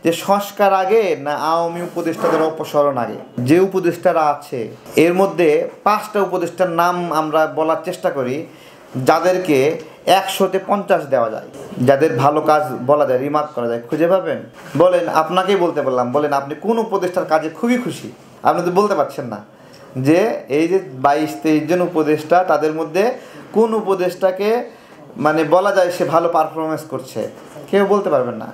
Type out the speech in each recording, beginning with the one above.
যে সংস্কার আগে না আওয়ামী উপদেষ্টাদের অপসারণ আগে। যে উপদেষ্টারা আছে এর মধ্যে 5টা উপদেষ্টার নাম আমরা বলার চেষ্টা করি যাদেরকে 100-তে 50 দেওয়া যায়, যাদের ভালো কাজ বলা যায়, রিমার্ক করা যায়। খুঁজে পাবেন? বলেন, আপনাকেই বলতে বললাম, বলেন আপনি কোন উপদেষ্টার কাজে খুবই খুশি? আপনি তো বলতে পারছেন না যে এই যে 22-23 জন উপদেষ্টা, তাদের মধ্যে কোন উপদেষ্টাকে মানে বলা যায় সে ভালো পারফরমেন্স করছে, কেউ বলতে পারবেন না।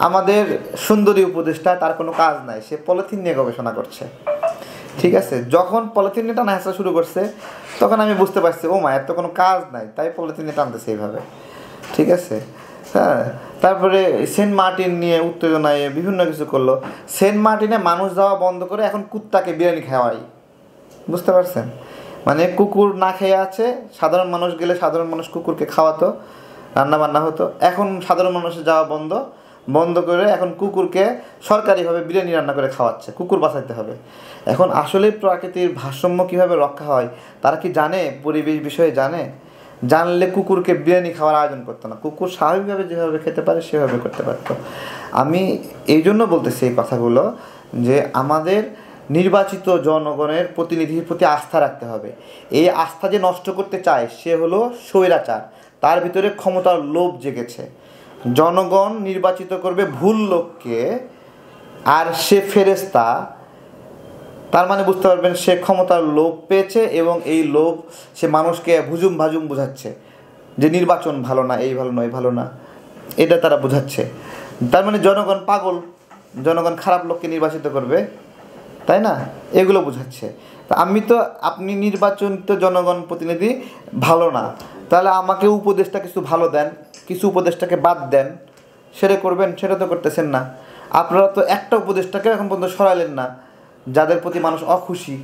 আমাদের সুন্দরী উপদেষ্টা, তার কোনো কাজ নাই, সে পলিথিন নিয়ে গবেষণা করছে। ঠিক আছে, যখন পলিথিন নিয়ে টানা হাসা শুরু করছে তখন আমি বুঝতে পারছি ও মা, এর তো কোনো কাজ নাই, তাই পলিথিন নিয়ে টানতেছে এইভাবে। ঠিক আছে, হ্যাঁ। তারপরে সেন্ট মার্টিন নিয়ে উত্তেজনায় বিভিন্ন কিছু করলো। সেন্ট মার্টিনে মানুষ যাওয়া বন্ধ করে এখন কুত্তাকে বিরিয়ানি খাওয়াই। বুঝতে পারছেন? মানে কুকুর না খেয়ে আছে, সাধারণ মানুষ গেলে সাধারণ মানুষ কুকুরকে খাওয়াতো, রান্না বান্না হতো। এখন সাধারণ মানুষের যাওয়া বন্ধ করে এখন কুকুরকে সরকারিভাবে বিরিয়ানি রান্না করে খাওয়াচ্ছে। কুকুর বাঁচাইতে হবে। এখন আসলে প্রকৃতির ভারসাম্য কীভাবে রক্ষা হয় তারা কি জানে? পরিবেশ বিষয়ে জানে? জানলে কুকুরকে বিরিয়ানি খাওয়ার আয়োজন করতো না। কুকুর স্বাভাবিকভাবে যেভাবে খেতে পারে সেভাবে করতে পারতো। আমি এই জন্য বলতেছি এই কথাগুলো যে আমাদের নির্বাচিত জনগণের প্রতিনিধির প্রতি আস্থা রাখতে হবে। এই আস্থা যে নষ্ট করতে চায় সে হলো স্বৈরাচার, তার ভিতরে ক্ষমতার লোভ জেগেছে। জনগণ নির্বাচিত করবে ভুল লোককে, আর সে ফেরেশতা, তার মানে বুঝতে পারবেন সে ক্ষমতার লোভ পেয়েছে এবং এই লোভ সে মানুষকে ভুজুম ভাজুম বোঝাচ্ছে যে নির্বাচন ভালো না, এই ভালো নয়, ভালো না, এটা তারা বোঝাচ্ছে। তার মানে জনগণ পাগল, জনগণ খারাপ লোককে নির্বাচিত করবে, তাই না? এগুলো বোঝাচ্ছে। তা আপনি নির্বাচিত জনগণ প্রতিনিধি ভালো না, তাহলে আমাকে উপদেষ্টা কিছু ভালো দেন, কিছু উপদেষ্টাকে বাদ দেন, সেটা করবেন। সেটা তো করতেছেন না। আপনারা তো একটা উপদেষ্টাকে এখন পর্যন্ত সরাইলেন না, যাদের প্রতি মানুষ অখুশি।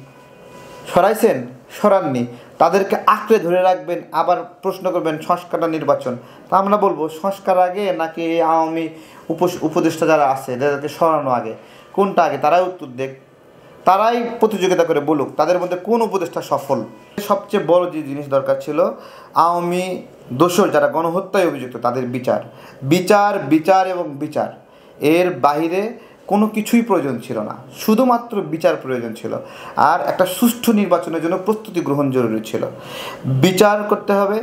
সরাইছেন? সরাননি। তাদেরকে আঁকড়ে ধরে রাখবেন, আবার প্রশ্ন করবেন সংস্কারটা নির্বাচন। তা আমরা বলবো সংস্কার আগে নাকি এই আওয়ামী উপদেষ্টা যারা আছে যাদেরকে সরানো আগে, কোনটা আগে? তারাই উত্তর দেখ, তারাই প্রতিযোগিতা করে বলুক তাদের মধ্যে কোন উপদেষ্টা সফল। সবচেয়ে বড় যে জিনিস দরকার ছিল, আওয়ামী দোষর যারা গণহত্যায় অভিযুক্ত তাদের বিচার বিচার বিচার এবং বিচার, এর বাইরে কোনো কিছুই প্রয়োজন ছিল না। শুধুমাত্র বিচার প্রয়োজন ছিল, আর একটা সুষ্ঠু নির্বাচনের জন্য প্রস্তুতি গ্রহণ জরুরি ছিল। বিচার করতে হবে,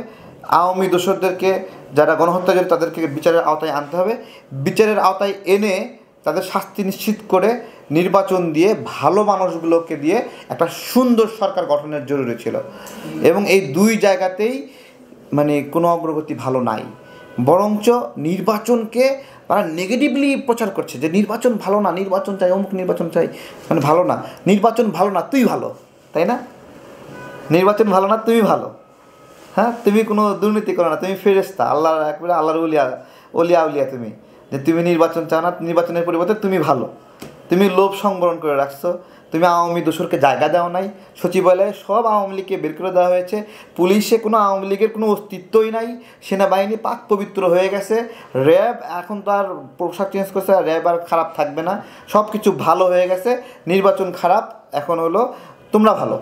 আওয়ামী দোষরদেরকে যারা গণহত্যা জড়িত তাদেরকে বিচারের আওতায় আনতে হবে। বিচারের আওতায় এনে তাদের শাস্তি নিশ্চিত করে নির্বাচন দিয়ে ভালো মানুষগুলোকে দিয়ে একটা সুন্দর সরকার গঠনের জরুরি ছিল। এবং এই দুই জায়গাতেই মানে কোনো অগ্রগতি ভালো নাই, বরঞ্চ নির্বাচনকে তারা নেগেটিভলি প্রচার করছে যে নির্বাচন ভালো না, নির্বাচন চাই, অমুক নির্বাচন চাই, মানে ভালো না, নির্বাচন ভালো না, তুই ভালো, তাই না? নির্বাচন ভালো না, তুমি ভালো, হ্যাঁ, তুমি কোনো দুর্নীতি করো না, তুমি ফেরেশতা, আল্লাহর একবারে আল্লাহর অলিয়া তুমি, যে তুমি নির্বাচন চাও না, নির্বাচনের পরিবর্তে তুমি ভালো, তুমি লোভ সংবরণ করে রাখছো, তুমি আওয়ামী দোসরকে জায়গা দেওয়া নাই, সচিবালয়ে সব আওয়ামী লীগকে বের করে দেওয়া হয়েছে, পুলিশে কোনো আওয়ামী লীগের কোনো অস্তিত্বই নাই, সেনাবাহিনী পাক পবিত্র হয়ে গেছে, র্যাব এখন তার পোশাক চেঞ্জ করছে, র্যাব আর খারাপ থাকবে না, সব কিছু ভালো হয়ে গেছে, নির্বাচন খারাপ, এখন হলো তোমরা ভালো।